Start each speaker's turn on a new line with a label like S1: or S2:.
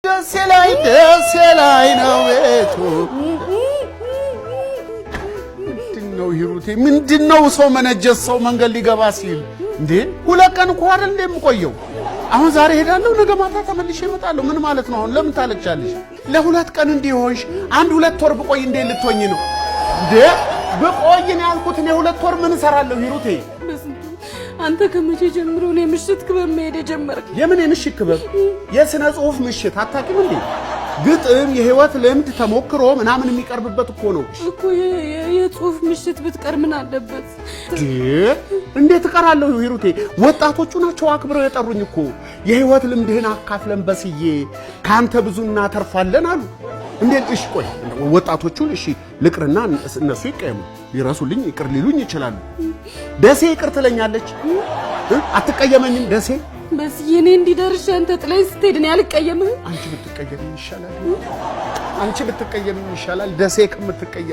S1: ደሴ ላይ ነው ቤቱ ምንድነው ሂሩቴ ምንድነው ሰው መነጀስ ሰው መንገድ ሊገባ ሲል እንዴ ሁለት ቀን እኮ አይደል እንደምቆየው አሁን ዛሬ ሄዳለሁ ነገ ማታ ተመልሼ እመጣለሁ ምን ማለት ነው አሁን ለምን ታለቻለሽ ለሁለት ቀን እንዲሆንሽ አንድ ሁለት ወር ብቆይ እንዴ ልትሆኝ ነው እንዴ በቆይን ያልኩት ነው ሁለት ወር ምን እሰራለሁ ሂሩቴ
S2: አንተ ከመቼ ጀምሮ ነው የምሽት ክበብ መሄድ ጀመርክ
S1: የምን የምሽት ክበብ የስነ ጽሁፍ ምሽት አታውቂም እንዴ ግጥም የህይወት ልምድ ተሞክሮ ምናምን የሚቀርብበት እኮ ነው
S2: እኮ የጽሁፍ ምሽት ብትቀር ምን አለበት
S1: እንዴት እቀራለሁ ሂሩቴ ወጣቶቹ ናቸው አክብረው የጠሩኝ እኮ የህይወት ልምድህን አካፍለን በስዬ ካንተ ብዙ እናተርፋለን አሉ እንዴት እሺ ቆይ ወጣቶቹን እሺ ልቅርና እነሱ ይቀየሙ ሊረሱልኝ ይቅር ሊሉኝ ይችላሉ ደሴ ይቅር ትለኛለች አትቀየመኝም ደሴ
S2: በስ የኔ እንዲደርሽ አንተ ጥለይ ስትሄድ ነው ያልቀየምህ
S1: አንቺ ብትቀየም ይሻላል ደሴ ከምትቀየም